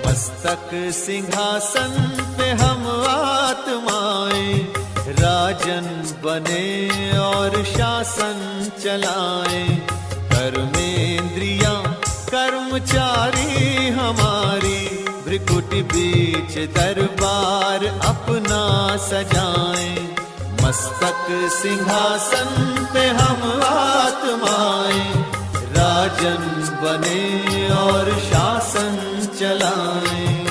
मस्तक सिंहासन पे हम आत्माएं, राजन बने और शासन चलाएं। कर्मेंद्रियां कर्मचारी हमारी, भ्रिकुटी बीच दरबार अपना सजाएं। मस्तक सिंहासन पे हम आत्माएं, राजन बने और शासन चलाएं।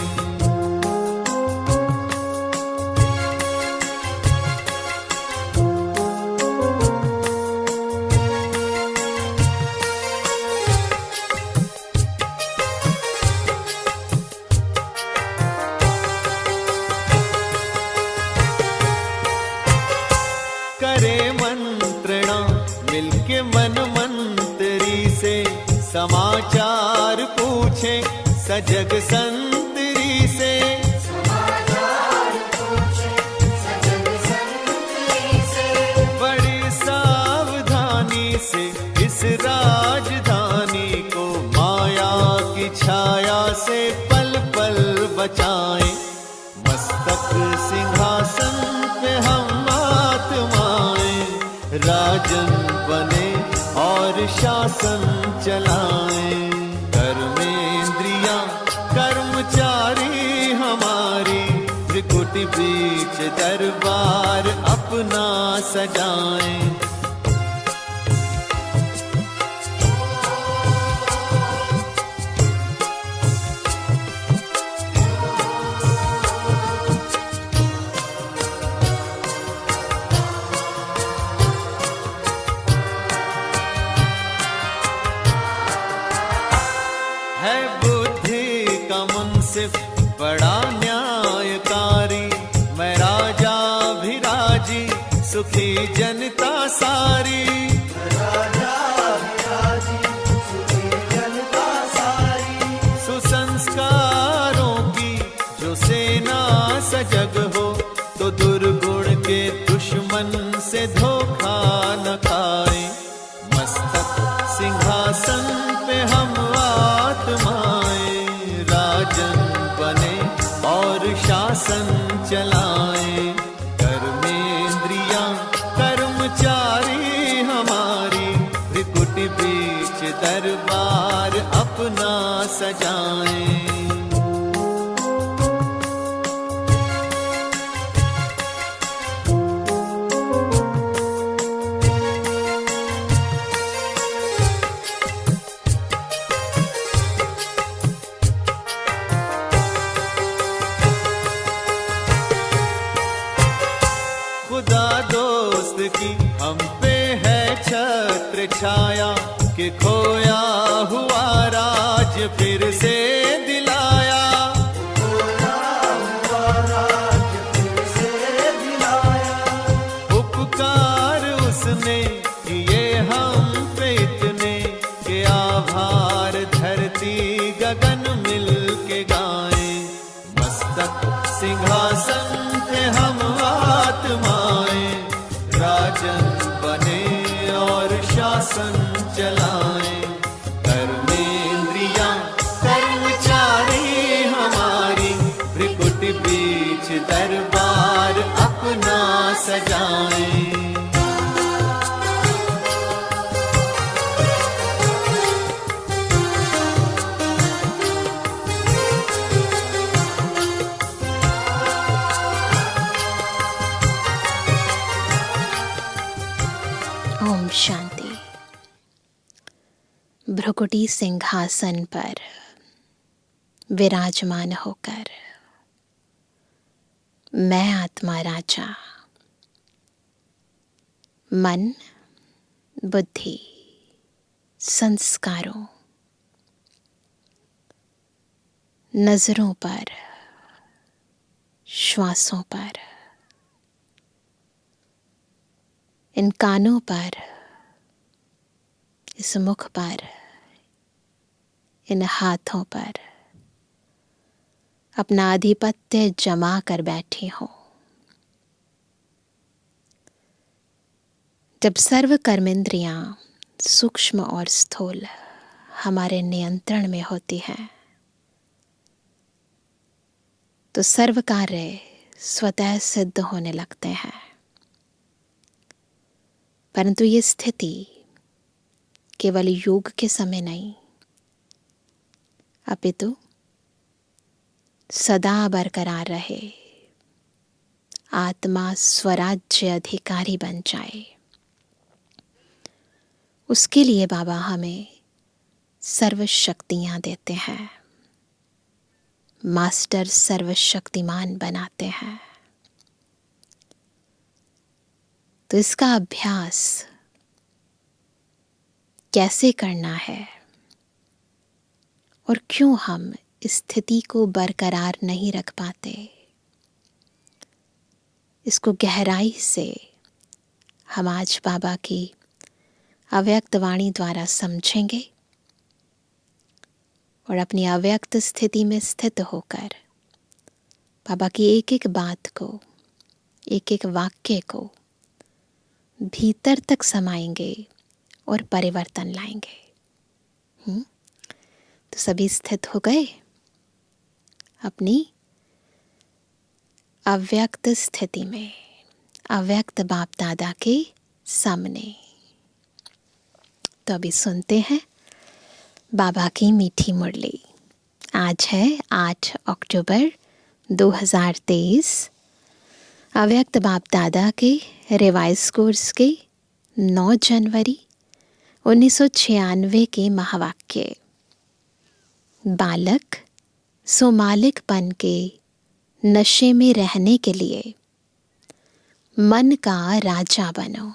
करे मंत्रणा मिलके मन मंत्री से, समाचार पूछे सजग संतरी से। बड़ी सावधानी से इस राजधानी को माया की छाया से पल पल बचाएं। मस्तक सिंहासन पे हम आत्माएं, राजन बने और शासन चलाएं। कर्मेंद्रियां कर्मचारी हमारी, त्रिकुटी बीच दरबार अपना सजाएं। है बुद्धि का मुंसिफ बड़ा न्यायकारी, मैं राजा भी राजी सुखी जनता सारी। सुसंस्कारों की जो सेना सजग हो, तो दुर्गुण के दुश्मन से धोखा न खाए। मस्तक सिंहासन पे हम आत्माएं, राजन बने और शासन चलाएं। कर्मेंद्रियां कर्मचारी हमारी, त्रिकुटी बीच दरबार अपना सजाएं। खुदा दोस्त की हम पे है छत्र छाया, कि खोया हुआ राज फिर से दिलाया। उपकार उसने किए हम पे इतने, कि आभार धरती गगन मिल के गाएं। मस्तक सिंहासन पे हम आत्माएं, राजन बने और शासन चलाएं। कर्मेंद्रियां कर्मचारी हमारी, त्रिकुटी बीच दरबार अपना सजाएं। ओम शांति। भ्रुकुटी सिंहासन पर विराजमान होकर मैं आत्मा राजा, मन बुद्धि संस्कारों नजरों पर, श्वासों पर, इन कानों पर, इस मुख पर, इन हाथों पर अपना आधिपत्य जमा कर बैठी हूं। जब सर्व कर्मेंद्रियां सूक्ष्म और स्थूल हमारे नियंत्रण में होती हैं, तो सर्व कार्य स्वतः सिद्ध होने लगते हैं। परंतु ये स्थिति केवल योग के समय नहीं, अपितु सदा बरकरार रहे, आत्मा स्वराज्य अधिकारी बन जाए, उसके लिए बाबा हमें सर्व शक्तियां देते हैं, मास्टर सर्वशक्तिमान बनाते हैं। तो इसका अभ्यास कैसे करना है और क्यों हम इस स्थिति को बरकरार नहीं रख पाते, इसको गहराई से हम आज बाबा की अव्यक्त वाणी द्वारा समझेंगे और अपनी अव्यक्त स्थिति में स्थित होकर बाबा की एक एक बात को, एक एक वाक्य को भीतर तक समाएंगे और परिवर्तन लाएंगे। तो सभी स्थित हो गए अपनी अव्यक्त स्थिति में, अव्यक्त बाप दादा के सामने। तो अभी सुनते हैं बाबा की मीठी मुरली। आज है 8 अक्टूबर 2023, अव्यक्त बाप दादा के रिवाइज कोर्स के 9 जनवरी 1996 के महावाक्य। बालक सो मालिकपन के नशे में रहने के लिए मन का राजा बनो।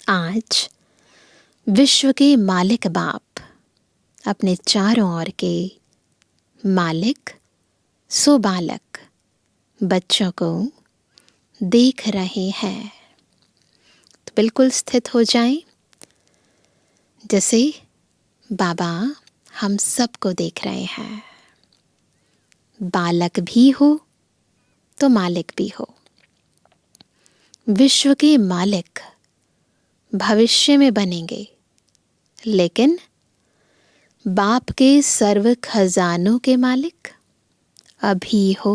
आज विश्व के मालिक बाप अपने चारों ओर के मालिक सो बालक बच्चों को देख रहे हैं। तो बिल्कुल स्थित हो जाएं, जैसे बाबा हम सबको देख रहे हैं। बालक भी हो तो मालिक भी हो। विश्व के मालिक भविष्य में बनेंगे, लेकिन बाप के सर्व खजानों के मालिक अभी हो।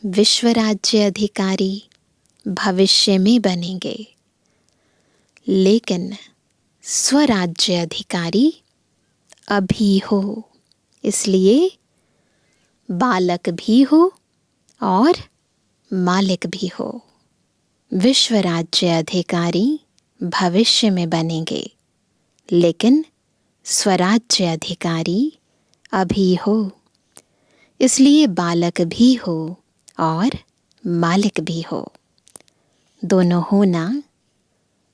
विश्व राज्य अधिकारी भविष्य में बनेंगे, लेकिन स्वराज्य अधिकारी अभी हो। इसलिए बालक भी हो और मालिक भी हो। विश्व राज्य अधिकारी भविष्य में बनेंगे, लेकिन स्वराज्य अधिकारी अभी हो। इसलिए बालक भी हो और मालिक भी हो। दोनों होना।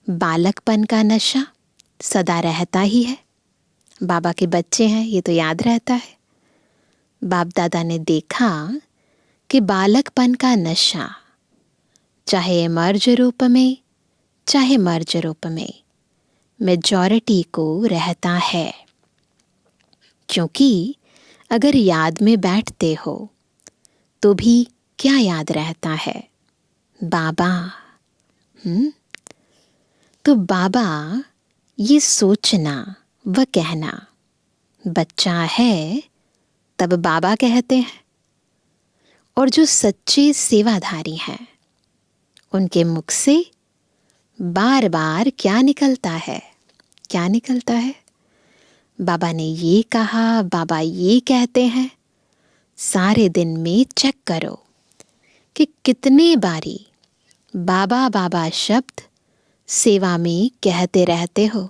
बालकपन का नशा सदा रहता ही है। बाबा के बच्चे हैं, ये तो याद रहता है। बाप दादा ने देखा कि बालकपन का नशा चाहे मर्ज रूप में चाहे मर्ज रूप में मेजॉरिटी को रहता है। क्योंकि अगर याद में बैठते हो तो भी क्या याद रहता है? बाबा। तो बाबा ये सोचना व कहना, बच्चा है तब बाबा कहते हैं। और जो सच्चे सेवाधारी हैं उनके मुख से बार बार क्या निकलता है? क्या निकलता है? बाबा ने ये कहा, बाबा ये कहते हैं। सारे दिन में चेक करो कि कितने बारी बाबा बाबा शब्द सेवा में कहते रहते हो।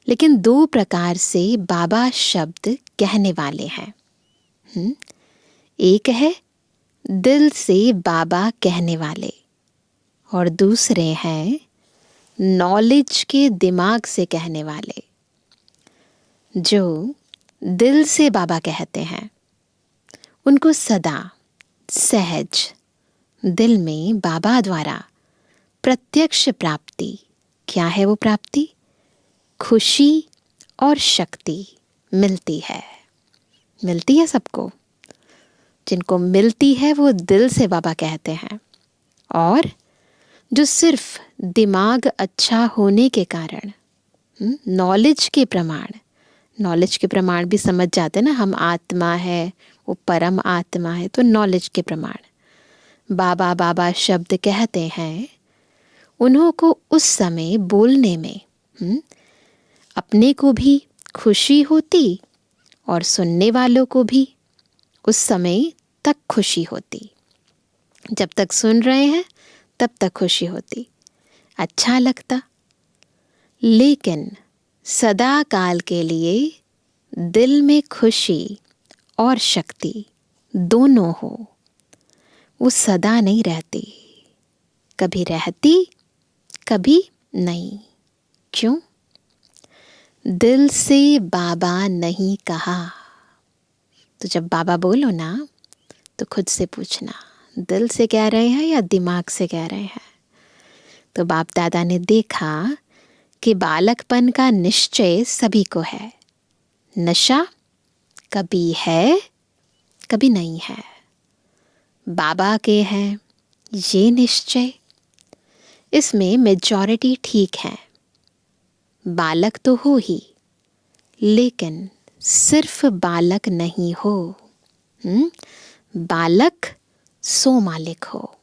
लेकिन 2 प्रकार से बाबा शब्द कहने वाले हैं। एक है दिल से बाबा कहने वाले और दूसरे हैं नॉलेज के दिमाग से कहने वाले। जो दिल से बाबा कहते हैं उनको सदा सहज दिल में बाबा द्वारा प्रत्यक्ष प्राप्ति। क्या है वो प्राप्ति? खुशी और शक्ति मिलती है। मिलती है सबको। जिनको मिलती है वो दिल से बाबा कहते हैं, और जो सिर्फ दिमाग अच्छा होने के कारण, नॉलेज के प्रमाण नॉलेज के प्रमाण भी समझ जाते ना, हम आत्मा है, वो परम आत्मा है, तो नॉलेज के प्रमाण बाबा बाबा शब्द कहते हैं। उन्हों को उस समय बोलने में अपने को भी खुशी होती और सुनने वालों को भी उस समय तक खुशी होती। जब तक सुन रहे हैं तब तक खुशी होती, अच्छा लगता। लेकिन सदा काल के लिए दिल में खुशी और शक्ति दोनों हो, वो सदा नहीं रहती, कभी रहती कभी नहीं। क्यों? दिल से बाबा नहीं कहा। तो जब बाबा बोलो ना तो खुद से पूछना, दिल से कह रहे हैं या दिमाग से कह रहे हैं। तो बाप दादा ने देखा कि बालकपन का निश्चय सभी को है, नशा कभी है कभी नहीं है। बाबा के हैं ये निश्चय, इसमें मेजॉरिटी ठीक है। बालक तो हो ही, लेकिन सिर्फ बालक नहीं हो, बालक सो मालिक हो,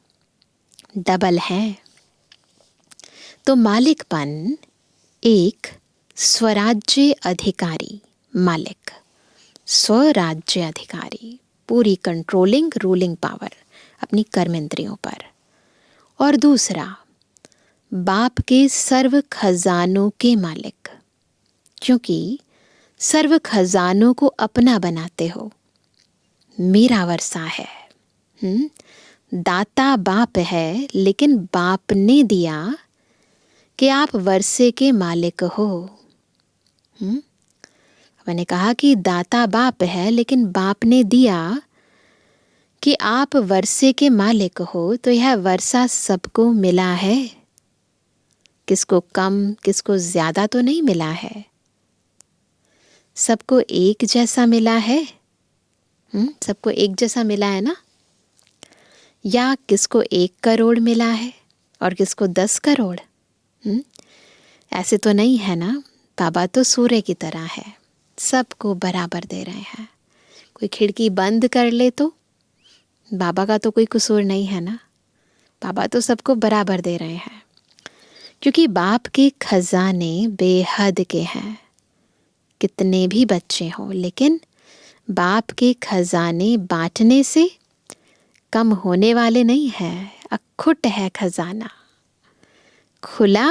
डबल है। तो मालिकपन एक स्वराज्य अधिकारी मालिक, स्वराज्य अधिकारी, पूरी कंट्रोलिंग रूलिंग पावर अपनी कर्म इंद्रियों पर। और दूसरा बाप के सर्व खजानों के मालिक, क्योंकि सर्व खजानों को अपना बनाते हो। मेरा वर्षा है, दाता बाप है, लेकिन बाप ने दिया कि आप वर्षे के मालिक हो। मैंने कहा कि दाता बाप है, लेकिन बाप ने दिया कि आप वर्षे के मालिक हो, तो यह वर्षा सबको मिला है। किसको कम किसको ज्यादा तो नहीं मिला है, सबको एक जैसा मिला है। सबको एक जैसा मिला है ना? या किसको 1 करोड़ मिला है और किसको 10 करोड़? ऐसे तो नहीं है ना। बाबा तो सूर्य की तरह है, सबको बराबर दे रहे हैं। कोई खिड़की बंद कर ले तो बाबा का तो कोई कसूर नहीं है ना। बाबा तो सबको बराबर दे रहे हैं, क्योंकि बाप के खजाने बेहद के हैं। कितने भी बच्चे हों, लेकिन बाप के खजाने बांटने से कम होने वाले नहीं हैं। अखुट है खजाना, खुला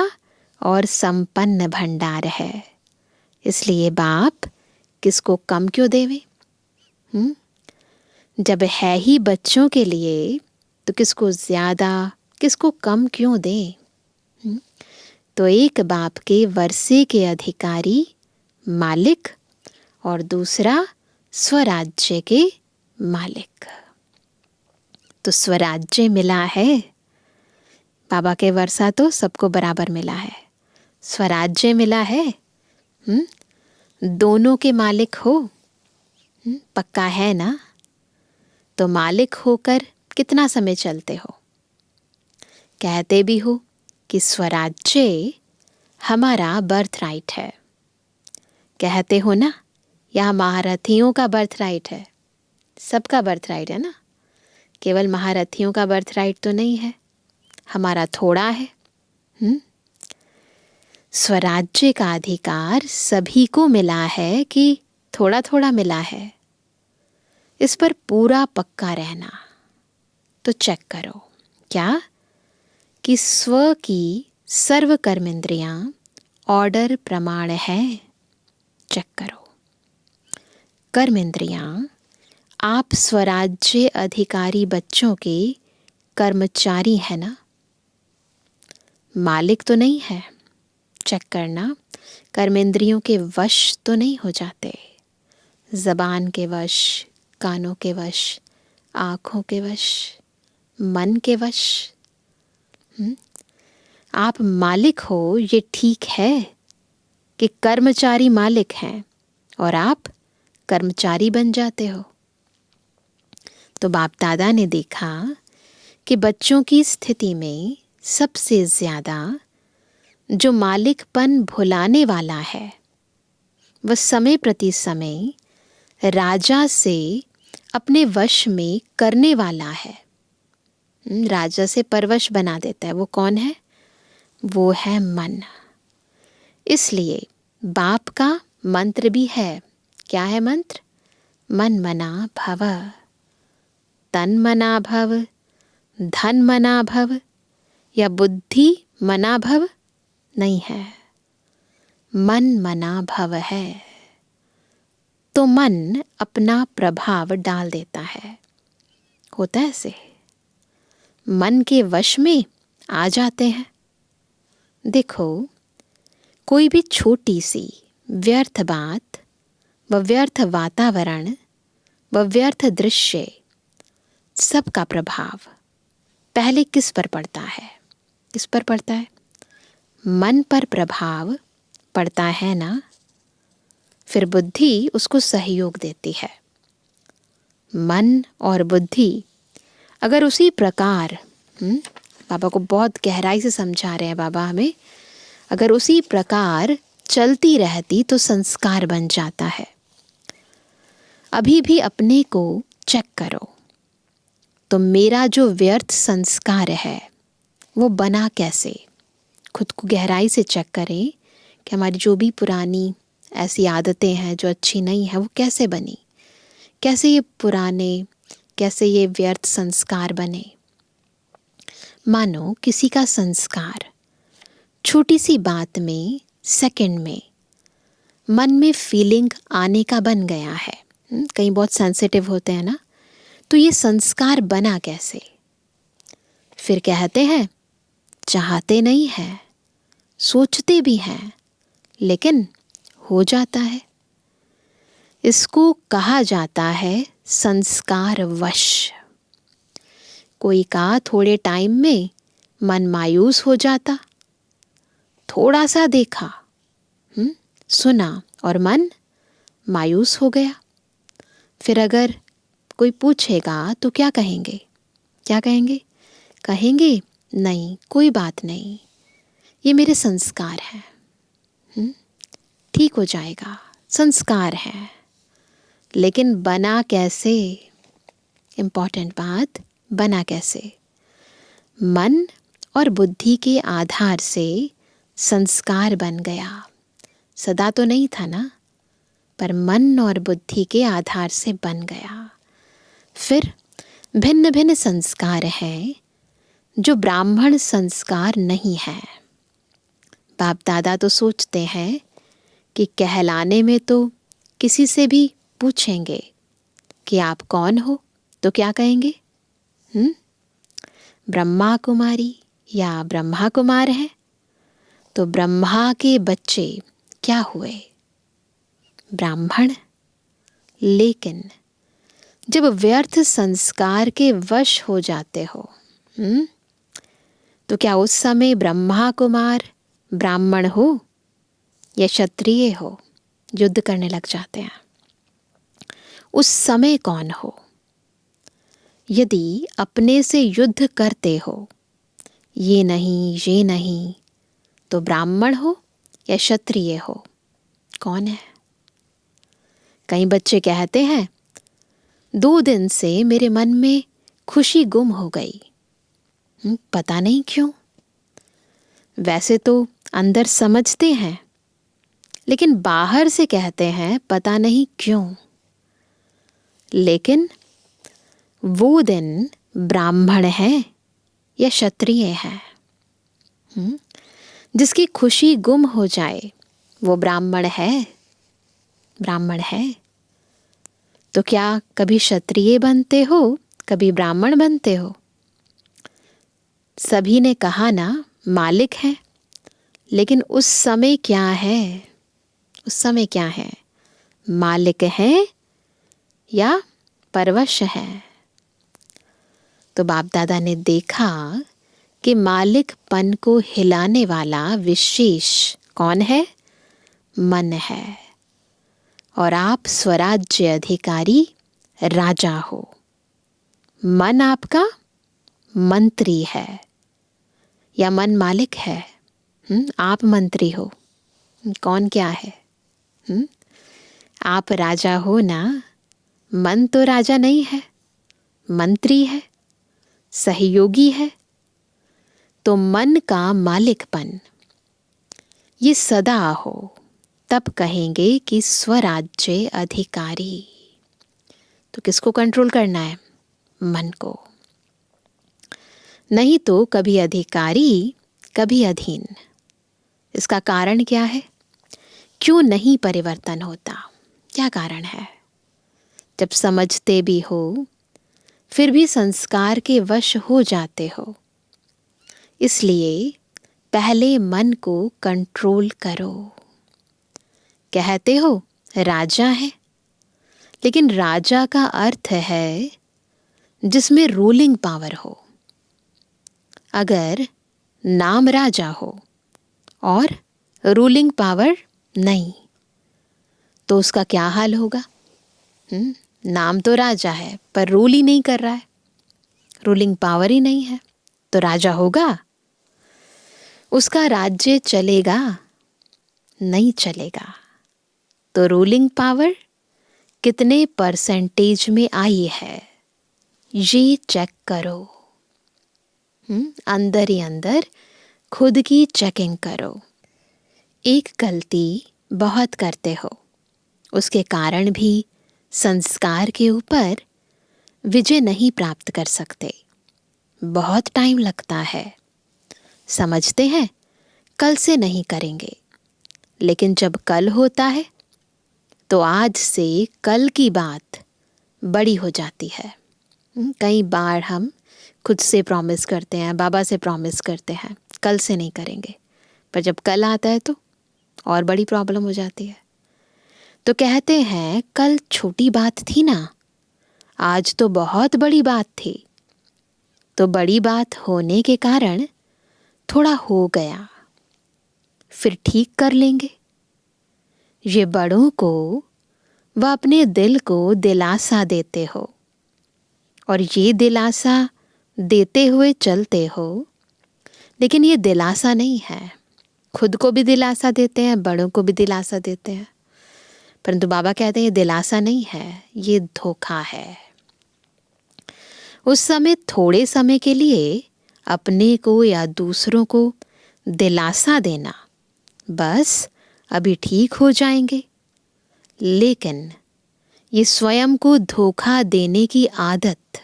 और संपन्न भंडार है। इसलिए बाप किसको कम क्यों देवे? जब है ही बच्चों के लिए, तो किसको ज्यादा किसको कम क्यों दे? तो एक बाप के वर्षे के अधिकारी मालिक और दूसरा स्वराज्य के मालिक। तो स्वराज्य मिला है, बाबा के वर्षा तो सबको बराबर मिला है। स्वराज्य मिला है, दोनों के मालिक हो, पक्का है ना? तो मालिक होकर कितना समय चलते हो? कहते भी हो कि स्वराज्य हमारा बर्थ राइट है, कहते हो ना? यह महारथियों का बर्थ राइट है, सबका बर्थ राइट है ना, केवल महारथियों का बर्थ राइट तो नहीं है, हमारा थोड़ा है। स्वराज्य का अधिकार सभी को मिला है कि थोड़ा थोड़ा मिला है? इस पर पूरा पक्का रहना। तो चेक करो क्या कि स्व की सर्व कर्मेंद्रियां ऑर्डर प्रमाण है। चेक करो, कर्मेंद्रियां आप स्वराज्य अधिकारी बच्चों के कर्मचारी है ना, मालिक तो नहीं है। चेक करना, कर्मेंद्रियों के वश तो नहीं हो जाते, जबान के वश, कानों के वश, आँखों के वश, मन के वश। आप मालिक हो, ये ठीक है कि कर्मचारी मालिक हैं और आप कर्मचारी बन जाते हो। तो बाप दादा ने देखा कि बच्चों की स्थिति में सबसे ज्यादा जो मालिकपन भुलाने वाला है वह समय प्रति समय राजा से अपने वश में करने वाला है। राजा से परवश बना देता है। वो कौन है? वो है मन। इसलिए बाप का मंत्र भी है। क्या है मंत्र? मन मना भव। तन मना भव, धन मना भव या बुद्धि मना भव नहीं है, मन मना भव है। तो मन अपना प्रभाव डाल देता है। होता है ऐसे, मन के वश में आ जाते हैं। देखो, कोई भी छोटी सी व्यर्थ बात व व्यर्थ वातावरण व व्यर्थ दृश्य, सबका प्रभाव पहले किस पर पड़ता है? किस पर पड़ता है? मन पर प्रभाव पड़ता है ना। फिर बुद्धि उसको सहयोग देती है। मन और बुद्धि अगर उसी प्रकार, बाबा को बहुत गहराई से समझा रहे हैं बाबा हमें, अगर उसी प्रकार चलती रहती तो संस्कार बन जाता है। अभी भी अपने को चेक करो, तो मेरा जो व्यर्थ संस्कार है वो बना कैसे? खुद को गहराई से चेक करें कि हमारी जो भी पुरानी ऐसी आदतें हैं जो अच्छी नहीं है, वो कैसे बनी, कैसे ये पुराने, कैसे ये व्यर्थ संस्कार बने। मानो किसी का संस्कार छोटी सी बात में, सेकंड में मन में फीलिंग आने का बन गया है। कहीं बहुत सेंसिटिव होते हैं ना, तो ये संस्कार बना कैसे? फिर कहते हैं चाहते नहीं है, सोचते भी हैं, लेकिन हो जाता है। इसको कहा जाता है संस्कार वश। कोई का थोड़े टाइम में मन मायूस हो जाता, थोड़ा सा देखा, सुना और मन मायूस हो गया। फिर अगर कोई पूछेगा तो क्या कहेंगे? क्या कहेंगे? कहेंगे नहीं, कोई बात नहीं, ये मेरे संस्कार हैं, ठीक हो जाएगा, संस्कार है। लेकिन बना कैसे? इम्पॉर्टेंट बात, बना कैसे? मन और बुद्धि के आधार से संस्कार बन गया। सदा तो नहीं था ना, पर मन और बुद्धि के आधार से बन गया। फिर भिन्न भिन्न संस्कार हैं जो ब्राह्मण संस्कार नहीं है। बाप दादा तो सोचते हैं कि कहलाने में तो किसी से भी पूछेंगे कि आप कौन हो, तो क्या कहेंगे? ब्रह्मा कुमारी या ब्रह्मा कुमार है। तो ब्रह्मा के बच्चे क्या हुए? ब्राह्मण। लेकिन जब व्यर्थ संस्कार के वश हो जाते हो, तो क्या उस समय ब्रह्मा कुमार ब्राह्मण हो या क्षत्रिय हो? युद्ध करने लग जाते हैं। उस समय कौन हो? यदि अपने से युद्ध करते हो, ये नहीं, तो ब्राह्मण हो या क्षत्रिय हो? कौन है? कई बच्चे कहते हैं 2 दिन से मेरे मन में खुशी गुम हो गई, पता नहीं क्यों। वैसे तो अंदर समझते हैं, लेकिन बाहर से कहते हैं पता नहीं क्यों। लेकिन वो दिन ब्राह्मण है या क्षत्रिय है? जिसकी खुशी गुम हो जाए वो ब्राह्मण है। ब्राह्मण है तो क्या कभी क्षत्रिय बनते हो, कभी ब्राह्मण बनते हो? सभी ने कहा ना मालिक है, लेकिन उस समय क्या है? उस समय क्या है? मालिक है या परवश है? तो बाप दादा ने देखा कि मालिकपन को हिलाने वाला विशेष कौन है? मन है। और आप स्वराज्य अधिकारी राजा हो। मन आपका मंत्री है या मन मालिक है? आप मंत्री हो। कौन क्या है? आप राजा हो ना, मन तो राजा नहीं है, मंत्री है, सहयोगी है। तो मन का मालिकपन ये सदा हो, तब कहेंगे कि स्वराज्य अधिकारी। तो किसको कंट्रोल करना है? मन को। नहीं तो कभी अधिकारी कभी अधीन। इसका कारण क्या है? क्यों नहीं परिवर्तन होता? क्या कारण है? जब समझते भी हो फिर भी संस्कार के वश हो जाते हो। इसलिए पहले मन को कंट्रोल करो। कहते हो राजा है, लेकिन राजा का अर्थ है जिसमें रूलिंग पावर हो। अगर नाम राजा हो और रूलिंग पावर नहीं, तो उसका क्या हाल होगा? नाम तो राजा है पर रूल ही नहीं कर रहा है, रूलिंग पावर ही नहीं है, तो राजा होगा? उसका राज्य चलेगा? नहीं चलेगा। तो रूलिंग पावर कितने परसेंटेज में आई है ये चेक करो। अंदर ही अंदर खुद की चेकिंग करो। एक गलती बहुत करते हो, उसके कारण भी संस्कार के ऊपर विजय नहीं प्राप्त कर सकते। बहुत टाइम लगता है। समझते हैं कल से नहीं करेंगे, लेकिन जब कल होता है तो आज से कल की बात बड़ी हो जाती है। कई बार हम खुद से प्रॉमिस करते हैं, बाबा से प्रॉमिस करते हैं कल से नहीं करेंगे, पर जब कल आता है तो और बड़ी प्रॉब्लम हो जाती है। तो कहते हैं कल छोटी बात थी ना, आज तो बहुत बड़ी बात थी। तो बड़ी बात होने के कारण थोड़ा हो गया, फिर ठीक कर लेंगे। ये बड़ों को व अपने दिल को दिलासा देते हो, और ये दिलासा देते हुए चलते हो। लेकिन ये दिलासा नहीं है। खुद को भी दिलासा देते हैं, बड़ों को भी दिलासा देते हैं, परंतु बाबा कहते हैं ये दिलासा नहीं है, ये धोखा है। उस समय थोड़े समय के लिए अपने को या दूसरों को दिलासा देना, बस अभी ठीक हो जाएंगे। लेकिन ये स्वयं को धोखा देने की आदत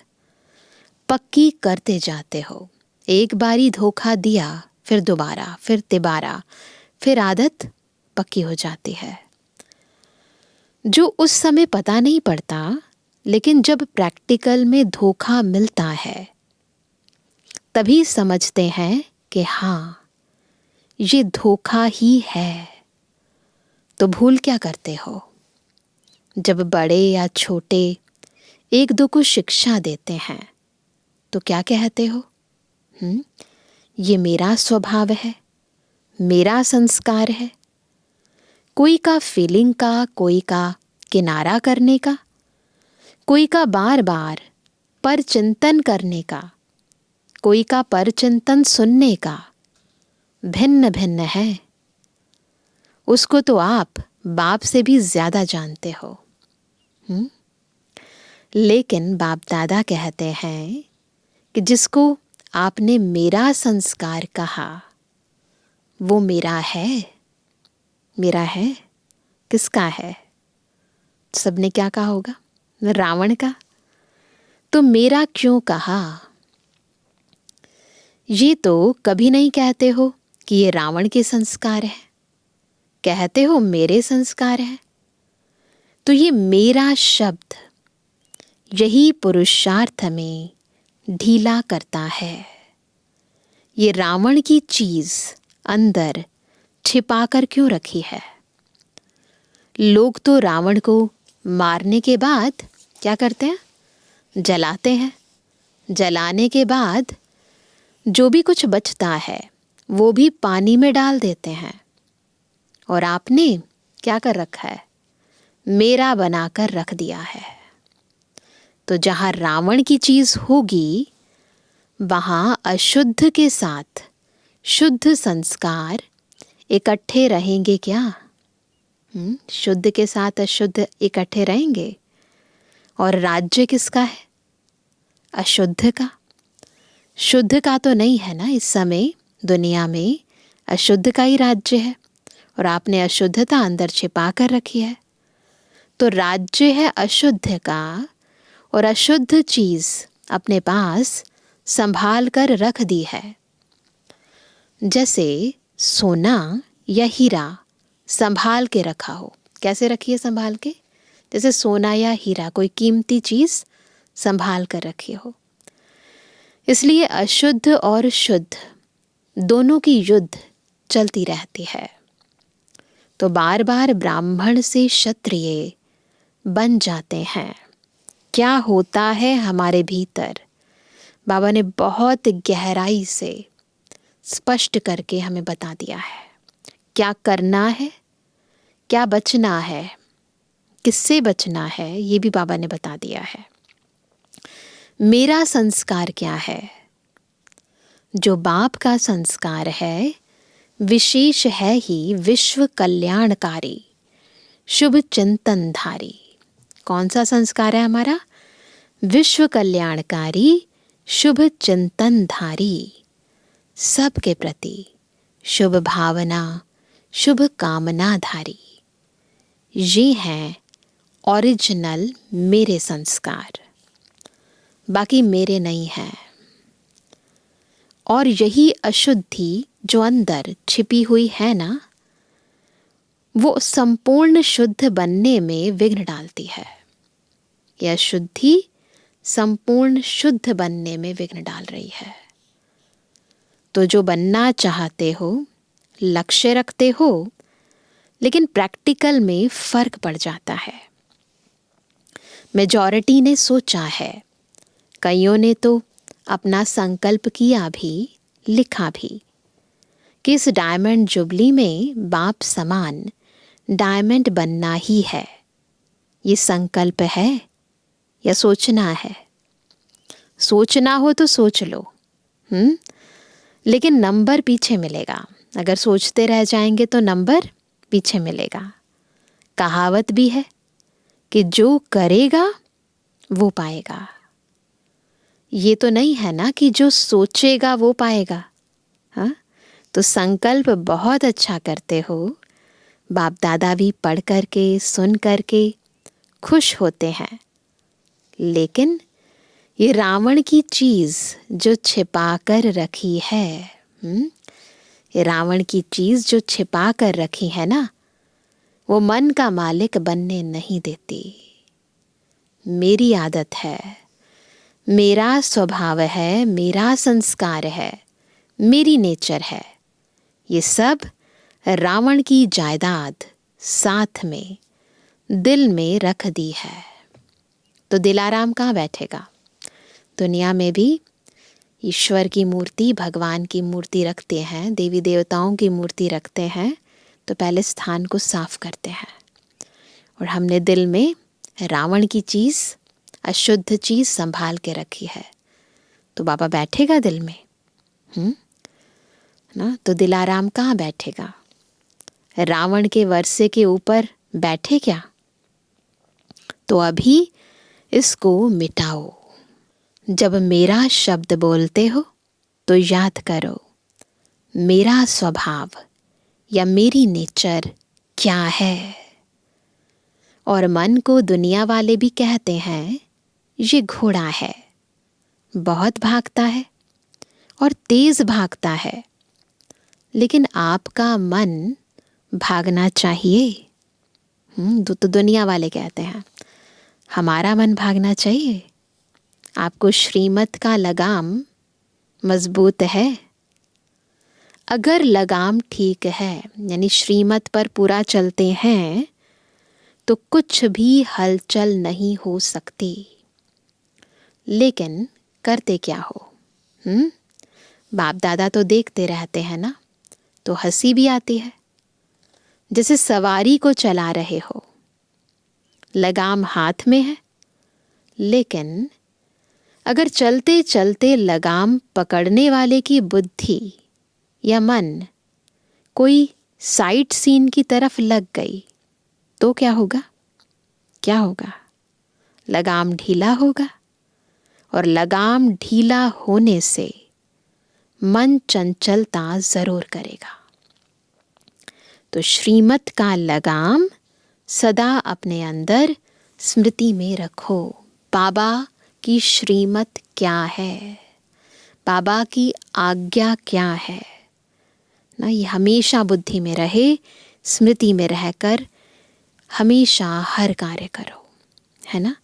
पक्की करते जाते हो। एक बारी धोखा दिया, फिर दोबारा, फिर तिबारा, फिर आदत पक्की हो जाती है। जो उस समय पता नहीं पड़ता, लेकिन जब प्रैक्टिकल में धोखा मिलता है तभी समझते हैं कि हाँ ये धोखा ही है। तो भूल क्या करते हो? जब बड़े या छोटे एक दो को शिक्षा देते हैं तो क्या कहते हो? ये मेरा स्वभाव है, मेरा संस्कार है। कोई का फीलिंग का, कोई का किनारा करने का, कोई का बार बार परचिंतन करने का, कोई का परचिंतन सुनने का भिन्न भिन्न है। उसको तो आप बाप से भी ज्यादा जानते हो। लेकिन बाप दादा कहते हैं कि जिसको आपने मेरा संस्कार कहा वो मेरा है। मेरा है? किसका है? सबने क्या कहा होगा? रावण का। तो मेरा क्यों कहा? ये तो कभी नहीं कहते हो कि ये रावण के संस्कार है, कहते हो मेरे संस्कार है। तो ये मेरा शब्द यही पुरुषार्थ में ढीला करता है। ये रावण की चीज अंदर छिपाकर क्यों रखी है? लोग तो रावण को मारने के बाद क्या करते हैं? जलाते हैं। जलाने के बाद जो भी कुछ बचता है वो भी पानी में डाल देते हैं। और आपने क्या कर रखा है? मेरा बनाकर रख दिया है। तो जहां रावण की चीज होगी वहां अशुद्ध के साथ शुद्ध संस्कार इकट्ठे रहेंगे क्या? शुद्ध के साथ अशुद्ध इकट्ठे रहेंगे। और राज्य किसका है? अशुद्ध का। शुद्ध का तो नहीं है ना। इस समय दुनिया में अशुद्ध का ही राज्य है और आपने अशुद्धता अंदर छिपा कर रखी है। तो राज्य है अशुद्ध का और अशुद्ध चीज अपने पास संभाल कर रख दी है। जैसे सोना या हीरा संभाल के रखा हो। कैसे रखी है संभाल के? जैसे सोना या हीरा कोई कीमती चीज संभाल कर रखी हो। इसलिए अशुद्ध और शुद्ध दोनों की युद्ध चलती रहती है। तो बार बार ब्राह्मण से क्षत्रिय बन जाते हैं। क्या होता है हमारे भीतर, बाबा ने बहुत गहराई से स्पष्ट करके हमें बता दिया है। क्या करना है, क्या बचना है, किससे बचना है, ये भी बाबा ने बता दिया है। मेरा संस्कार क्या है? जो बाप का संस्कार है विशेष है ही विश्व कल्याणकारी शुभ चिंतनधारी। कौन सा संस्कार है हमारा? विश्व कल्याणकारी शुभ चिंतनधारी। सबके प्रति शुभ भावना, शुभ कामनाधारी। ये हैं ओरिजिनल मेरे संस्कार, बाकी मेरे नहीं हैं। और यही अशुद्धि जो अंदर छिपी हुई है ना, वो संपूर्ण शुद्ध बनने में विघ्न डालती है। यह शुद्धि संपूर्ण शुद्ध बनने में विघ्न डाल रही है। तो जो बनना चाहते हो, लक्ष्य रखते हो, लेकिन प्रैक्टिकल में फर्क पड़ जाता है। मेजॉरिटी ने सोचा है, कईयों ने तो अपना संकल्प किया भी, लिखा भी कि इस डायमंड जुबली में बाप समान डायमंड बनना ही है। ये संकल्प है या सोचना है? सोचना हो तो सोच लो, लेकिन नंबर पीछे मिलेगा। अगर सोचते रह जाएंगे तो नंबर पीछे मिलेगा। कहावत भी है कि जो करेगा वो पाएगा। ये तो नहीं है ना कि जो सोचेगा वो पाएगा। हाँ, तो संकल्प बहुत अच्छा करते हो। बाप दादा भी पढ़ करके, सुन करके खुश होते हैं। लेकिन ये रावण की चीज जो छिपा कर रखी है, ये रावण की चीज जो छिपा कर रखी है ना, वो मन का मालिक बनने नहीं देती। मेरी आदत है, मेरा स्वभाव है, मेरा संस्कार है, मेरी नेचर है। ये सब रावण की जायदाद साथ में दिल में रख दी है। तो दिलाराम कहाँ बैठेगा? दुनिया में भी ईश्वर की मूर्ति, भगवान की मूर्ति रखते हैं, देवी देवताओं की मूर्ति रखते हैं, तो पहले स्थान को साफ करते हैं। और हमने दिल में रावण की चीज़, अशुद्ध चीज़ संभाल के रखी है। तो बाबा बैठेगा दिल में? ना, तो दिलाराम कहाँ बैठेगा? रावण के वर्षे के ऊपर बैठे क्या? तो अभी इसको मिटाओ। जब मेरा शब्द बोलते हो तो याद करो, मेरा स्वभाव या मेरी नेचर क्या है। और मन को दुनिया वाले भी कहते हैं ये घोड़ा है, बहुत भागता है और तेज भागता है। लेकिन आपका मन भागना चाहिए। तो दुनिया वाले कहते हैं हमारा मन भागना चाहिए। आपको श्रीमत का लगाम मजबूत है। अगर लगाम ठीक है, यानी श्रीमत पर पूरा चलते हैं, तो कुछ भी हलचल नहीं हो सकती। लेकिन करते क्या हो? बाप दादा तो देखते रहते हैं ना, तो हंसी भी आती है। जैसे सवारी को चला रहे हो, लगाम हाथ में है, लेकिन अगर चलते चलते लगाम पकड़ने वाले की बुद्धि या मन कोई साइट सीन की तरफ लग गई, तो क्या होगा? क्या होगा? लगाम ढीला होगा, और लगाम ढीला होने से मन चंचलता जरूर करेगा। तो श्रीमत का लगाम सदा अपने अंदर स्मृति में रखो। बाबा की श्रीमत क्या है, बाबा की आज्ञा क्या है ना, ये हमेशा बुद्धि में रहे, स्मृति में रहकर हमेशा हर कार्य करो, है ना।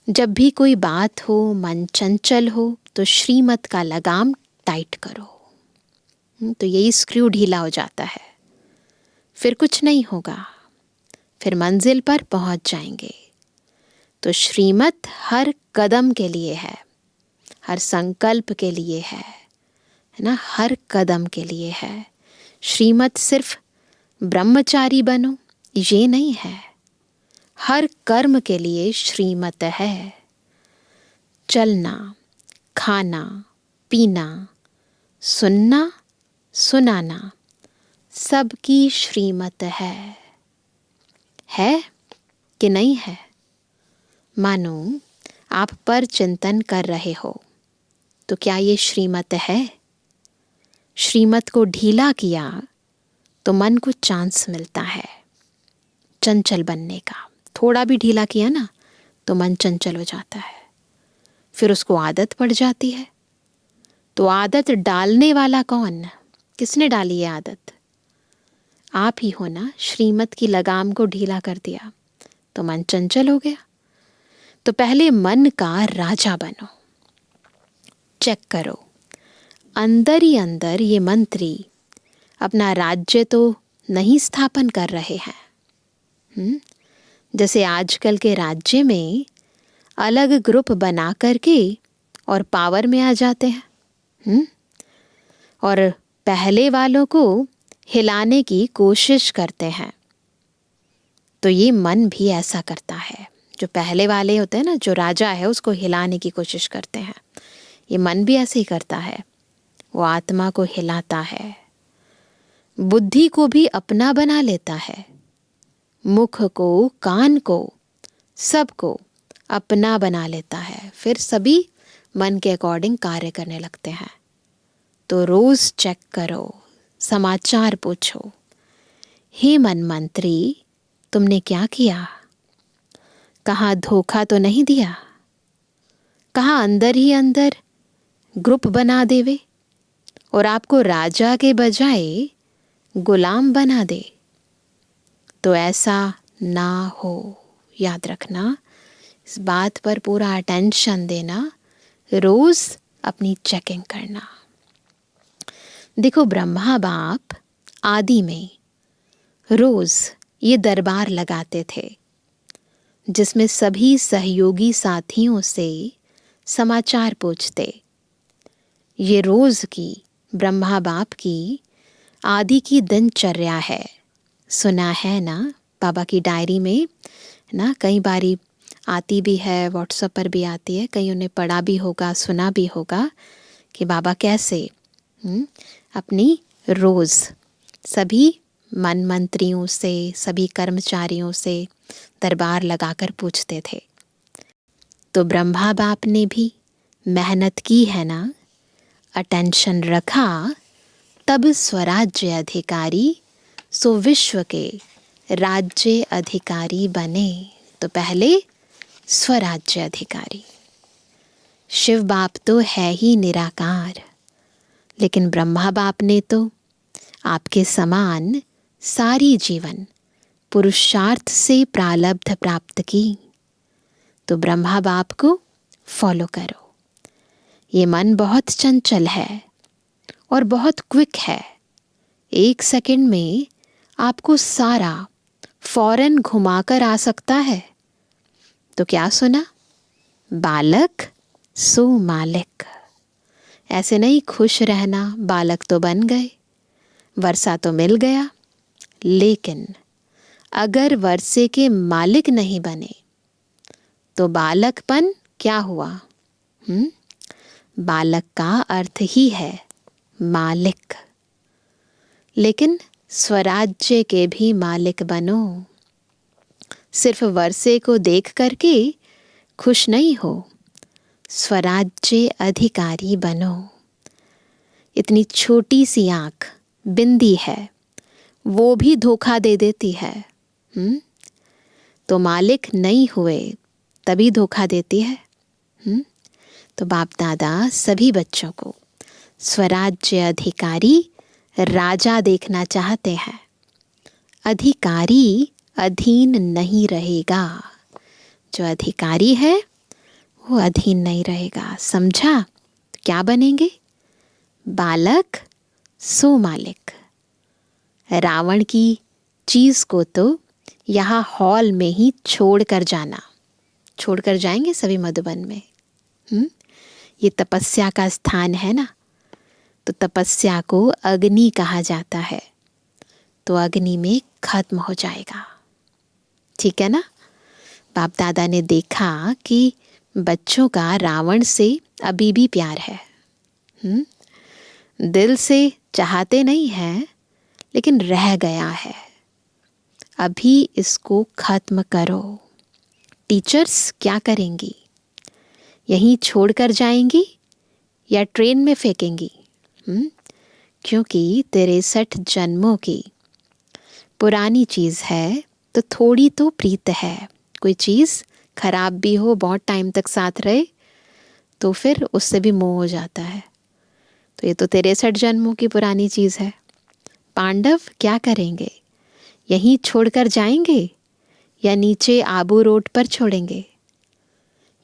जब भी कोई बात हो, मन चंचल हो, तो श्रीमत का लगाम टाइट करो। तो यही स्क्रू ढीला हो जाता है, फिर कुछ नहीं होगा, फिर मंजिल पर पहुंच जाएंगे। तो श्रीमत हर कदम के लिए है, हर संकल्प के लिए है ना, हर कदम के लिए है। श्रीमत सिर्फ ब्रह्मचारी बनो ये नहीं है, हर कर्म के लिए श्रीमत है। चलना, खाना, पीना, सुनना, सुनाना, सबकी श्रीमत है कि नहीं है? मानो आप पर चिंतन कर रहे हो, तो क्या ये श्रीमत है? श्रीमत को ढीला किया तो मन को चांस मिलता है चंचल बनने का। थोड़ा भी ढीला किया ना तो मन चंचल हो जाता है, फिर उसको आदत पड़ जाती है। तो आदत डालने वाला कौन? किसने डाली है आदत? आप ही हो ना। श्रीमत की लगाम को ढीला कर दिया तो मन चंचल हो गया। तो पहले मन का राजा बनो। चेक करो, अंदर ही अंदर ये मंत्री अपना राज्य तो नहीं स्थापन कर रहे हैं। जैसे आजकल के राज्य में अलग ग्रुप बना करके और पावर में आ जाते हैं, और पहले वालों को हिलाने की कोशिश करते हैं। तो ये मन भी ऐसा करता है, जो पहले वाले होते हैं ना, जो राजा है उसको हिलाने की कोशिश करते हैं। ये मन भी ऐसे ही करता है, वो आत्मा को हिलाता है, बुद्धि को भी अपना बना लेता है, मुख को, कान को, सबको अपना बना लेता है। फिर सभी मन के अकॉर्डिंग कार्य करने लगते हैं। तो रोज चेक करो, समाचार पूछो, हे मन मंत्री तुमने क्या किया? कहाँ धोखा तो नहीं दिया? कहाँ अंदर ही अंदर ग्रुप बना देवे और आपको राजा के बजाय गुलाम बना दे? तो ऐसा ना हो, याद रखना। इस बात पर पूरा अटेंशन देना, रोज अपनी चेकिंग करना। देखो, ब्रह्मा बाप आदि में रोज ये दरबार लगाते थे, जिसमें सभी सहयोगी साथियों से समाचार पूछते। ये रोज की ब्रह्मा बाप की आदि की दिनचर्या है। सुना है ना बाबा की डायरी में ना, कई बारी आती भी है, व्हाट्सएप पर भी आती है, कहीं उन्हें पढ़ा भी होगा, सुना भी होगा कि बाबा कैसे अपनी रोज सभी मन मंत्रियों से, सभी कर्मचारियों से दरबार लगाकर पूछते थे। तो ब्रह्मा बाप ने भी मेहनत की है ना, अटेंशन रखा, तब स्वराज्य अधिकारी सो विश्व के राज्य अधिकारी बने। तो पहले स्वराज्य अधिकारी। शिव बाप तो है ही निराकार, लेकिन ब्रह्मा बाप ने तो आपके समान सारी जीवन पुरुषार्थ से प्रारब्ध प्राप्त की। तो ब्रह्मा बाप को फॉलो करो। ये मन बहुत चंचल है और बहुत क्विक है। 1 सेकंड में आपको सारा फौरन घुमाकर आ सकता है। तो क्या सुना? बालक सो मालिक। ऐसे नहीं खुश रहना, बालक तो बन गए, वर्षा तो मिल गया, लेकिन अगर वर्षे के मालिक नहीं बने तो बालकपन क्या हुआ? बालक का अर्थ ही है मालिक। लेकिन स्वराज्य के भी मालिक बनो। सिर्फ वर्षे को देख करके खुश नहीं हो, स्वराज्य अधिकारी बनो। इतनी छोटी सी आँख बिंदी है, वो भी धोखा दे देती है। तो मालिक नहीं हुए तभी धोखा देती है। तो बाप दादा सभी बच्चों को स्वराज्य अधिकारी राजा देखना चाहते हैं। अधिकारी अधीन नहीं रहेगा, जो अधिकारी है वो अधीन नहीं रहेगा। समझा? क्या बनेंगे? बालक सो मालिक। रावण की चीज़ को तो यहाँ हॉल में ही छोड़ कर जाना। छोड़ कर जाएंगे सभी मधुबन में। ये तपस्या का स्थान है ना, तो तपस्या को अग्नि कहा जाता है, तो अग्नि में खत्म हो जाएगा। ठीक है ना? बाप दादा ने देखा कि बच्चों का रावण से अभी भी प्यार है। दिल से चाहते नहीं हैं, लेकिन रह गया है। अभी इसको खत्म करो। टीचर्स क्या करेंगी? यहीं छोड़कर जाएंगी या ट्रेन में फेंकेंगी? क्योंकि 63 जन्मों की पुरानी चीज़ है, तो थोड़ी तो प्रीत है। कोई चीज़ खराब भी हो, बहुत टाइम तक साथ रहे, तो फिर उससे भी मोह हो जाता है। तो ये तो 63 जन्मों की पुरानी चीज़ है। पांडव क्या करेंगे? यहीं छोड़कर जाएंगे या नीचे आबू रोड पर छोड़ेंगे?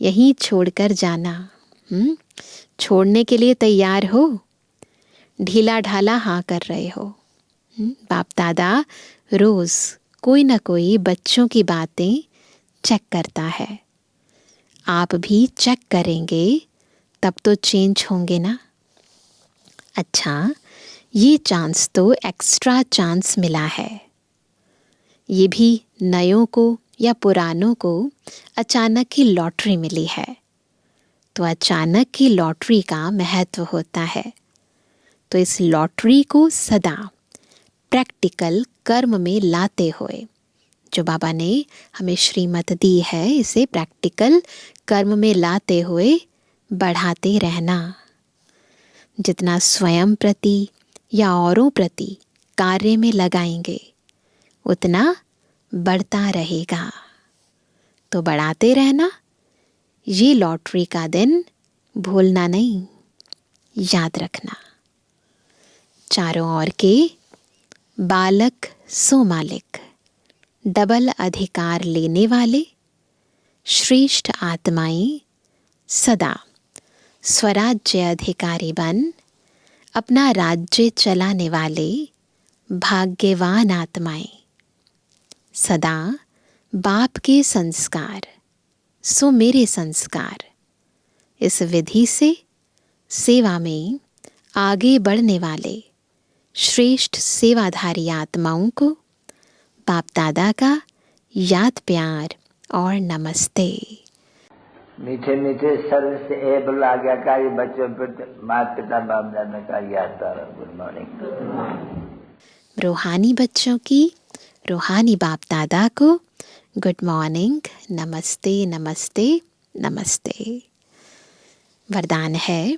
यहीं छोड़कर जाना। छोड़ने के लिए तैयार हो, ढीला ढाला हाँ कर रहे हो। बाप दादा रोज़ कोई ना कोई बच्चों की बातें चेक करता है। आप भी चेक करेंगे तब तो चेंज होंगे ना। अच्छा, ये चांस तो एक्स्ट्रा चांस मिला है। ये भी नयों को या पुरानों को अचानक की लॉटरी मिली है। तो अचानक की लॉटरी का महत्व होता है। तो इस लॉटरी को सदा प्रैक्टिकल कर्म में लाते हुए, जो बाबा ने हमें श्रीमत दी है, इसे प्रैक्टिकल कर्म में लाते हुए बढ़ाते रहना। जितना स्वयं प्रति या औरों प्रति कार्य में लगाएंगे, उतना बढ़ता रहेगा। तो बढ़ाते रहना। ये लॉटरी का दिन भूलना नहीं, याद रखना। चारों ओर के बालक सो मालिक, डबल अधिकार लेने वाले श्रेष्ठ आत्माएं सदा स्वराज्य अधिकारी बन अपना राज्य चलाने वाले भाग्यवान आत्माएं सदा बाप के संस्कार सो मेरे संस्कार, इस विधि से सेवा में आगे बढ़ने वाले श्रेष्ठ सेवाधारी आत्माओं को बाप दादा का याद प्यार और नमस्ते। मीठे मीठे सर्विस एबल आज्ञाकारी बच्चों पर माता पिता बाप दादा का याद प्यार। Good morning. रूहानी बच्चों की रूहानी बाप दादा को गुड मॉर्निंग, नमस्ते नमस्ते नमस्ते। वरदान है,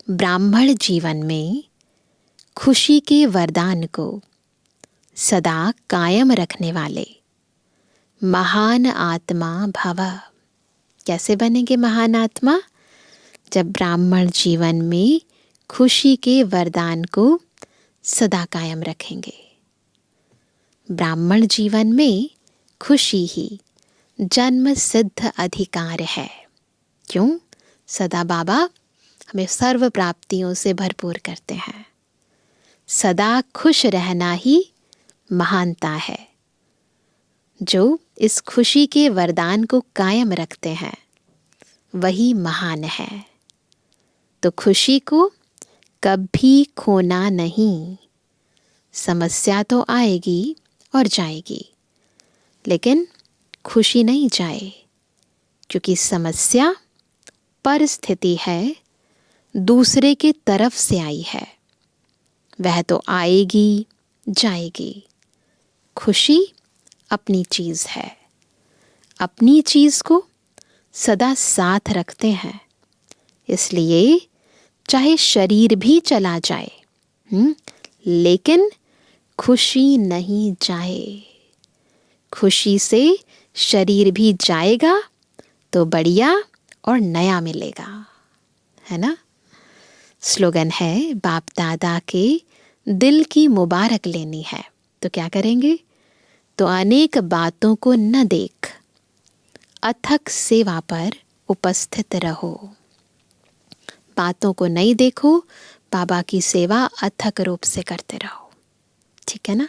ब्राह्मण जीवन में खुशी के वरदान को सदा कायम रखने वाले महान आत्मा भव। कैसे बनेंगे महान आत्मा? जब ब्राह्मण जीवन में खुशी के वरदान को सदा कायम रखेंगे। ब्राह्मण जीवन में खुशी ही जन्म सिद्ध अधिकार है। क्यों? सदा बाबा हमें सर्व प्राप्तियों से भरपूर करते हैं। सदा खुश रहना ही महानता है। जो इस खुशी के वरदान को कायम रखते हैं, वही महान है। तो खुशी को कभी खोना नहीं। समस्या तो आएगी और जाएगी, लेकिन खुशी नहीं जाए, क्योंकि समस्या परिस्थिति है, दूसरे के तरफ से आई है। वह तो आएगी जाएगी। खुशी अपनी चीज़ है, अपनी चीज़ को सदा साथ रखते हैं। इसलिए चाहे शरीर भी चला जाए, लेकिन खुशी नहीं जाए। खुशी से शरीर भी जाएगा तो बढ़िया और नया मिलेगा, है ना। स्लोगन है, बाप दादा के दिल की मुबारक लेनी है तो क्या करेंगे? तो अनेक बातों को न देख, अथक सेवा पर उपस्थित रहो। बातों को नहीं देखो, बाबा की सेवा अथक रूप से करते रहो, ठीक है ना।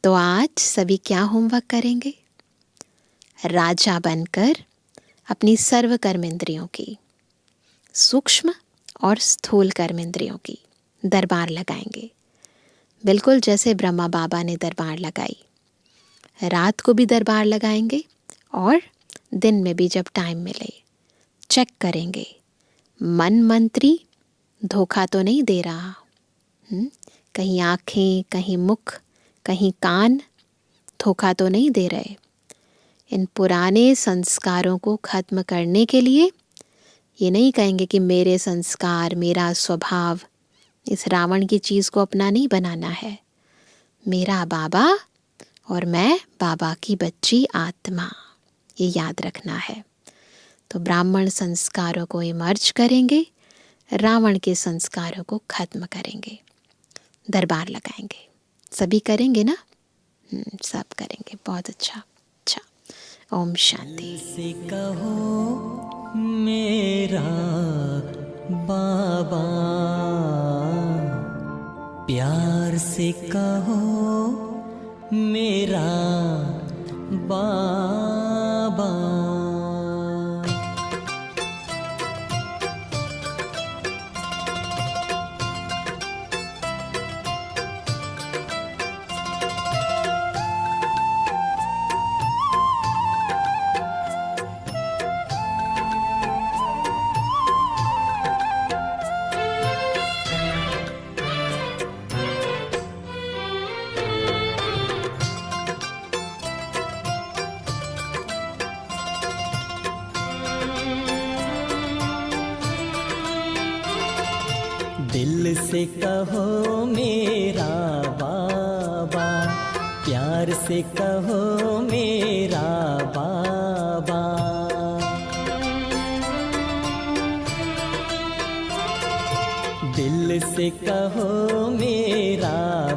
तो आज सभी क्या होमवर्क करेंगे? राजा बनकर अपनी सर्व कर्मेंद्रियों की, सूक्ष्म और स्थूल कर्मेंद्रियों की दरबार लगाएंगे। बिल्कुल जैसे ब्रह्मा बाबा ने दरबार लगाई। रात को भी दरबार लगाएंगे और दिन में भी जब टाइम मिले चेक करेंगे, मन मंत्री धोखा तो नहीं दे रहा। कहीं आँखें, कहीं मुख, कहीं कान धोखा तो नहीं दे रहे। इन पुराने संस्कारों को खत्म करने के लिए ये नहीं कहेंगे कि मेरे संस्कार, मेरा स्वभाव, इस रावण की चीज़ को अपना नहीं बनाना है। मेरा बाबा और मैं बाबा की बच्ची आत्मा, ये याद रखना है। तो ब्राह्मण संस्कारों को इमर्ज करेंगे, रावण के संस्कारों को खत्म करेंगे, दरबार लगाएंगे। सभी करेंगे ना? सब करेंगे, बहुत अच्छा। अच्छा, ओम शांति। से कहो मेरा बाबा, प्यार से कहो मेरा बाबा। दिल से कहो मेरा बाबा, प्यार से कहो मेरा बाबा। दिल से कहो मेरा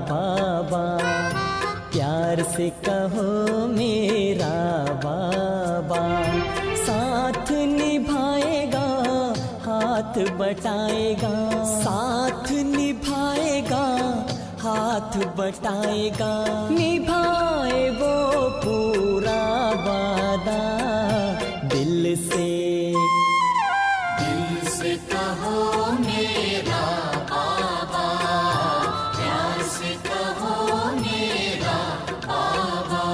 बाबा, प्यार से कहो मेरा बाबा। साथ निभाएगा, हाथ बटाएगा, साथ निभाएगा, हाथ बटाएगा। निभाए वो पूरा वादा। दिल से कहो मेरा बाबा, प्यार से कहो मेरा बाबा।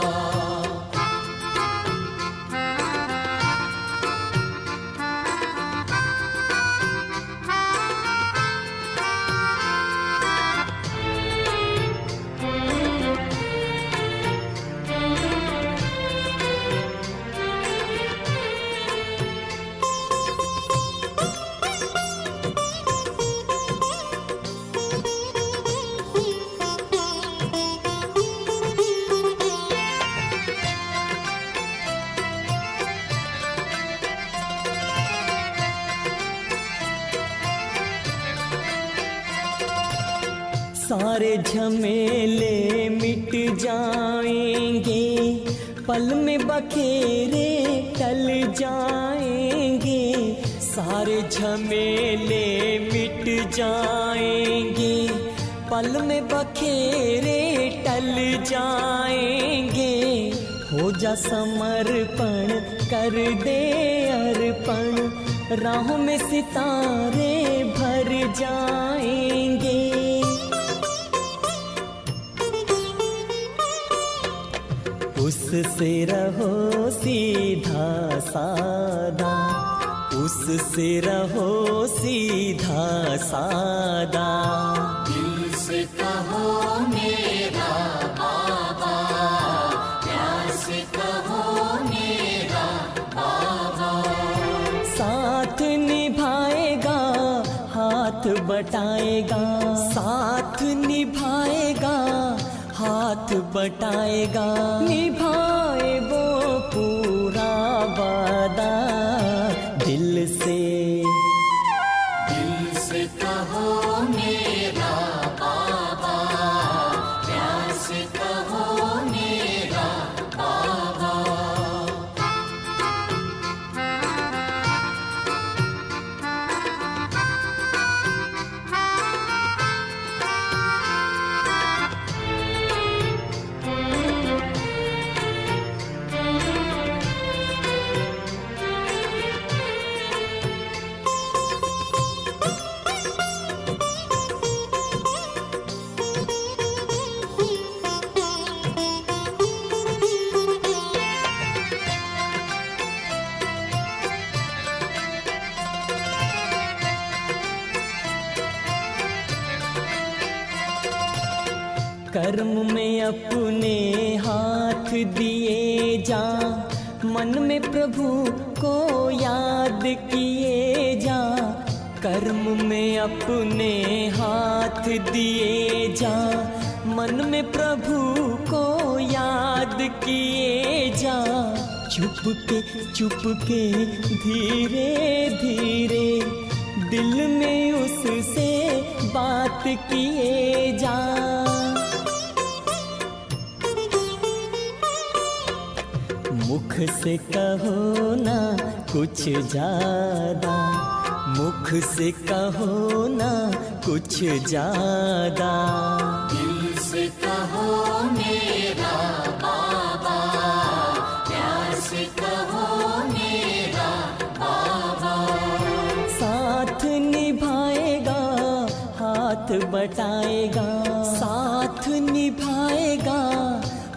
सारे झमेले मिट जाएंगे, पल में बखेरे टल जाएंगे। सारे झमेले मिट जाएंगे, पल में बखेरे टल जाएंगे। हो जा समर्पण, कर दे अर्पण, राहों में सितारे भर जाएंगे। उससे रहो सीधा सादा, उससे रहो सीधा सादा। दिल से कहो मेरा बाबा, बटाएगा, साथ निभाएगा, हाथ बटाएगा, निभाए वो पूरा वादा। दिल से कहो मेरा बाबा, प्यार से कहो मेरा बाबा। कर्म में अपने हाथ दिए जा, मन में प्रभु को याद किए जा। कर्म में अपने हाथ दिए जा, मन में प्रभु को याद किए जा। चुप के धीरे धीरे दिल में उससे बात किए जा। मुख से कहो ना कुछ ज्यादा, मुख से कहो ना कुछ ज्यादा। दिल से कहो मेरा बाबा, प्यार से कहो मेरा बाबा। साथ निभाएगा, हाथ बटाएगा, साथ निभाएगा,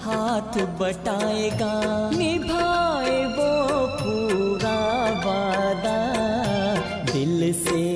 हाथ बटाएगा, निभाए वो पूरा वादा। दिल से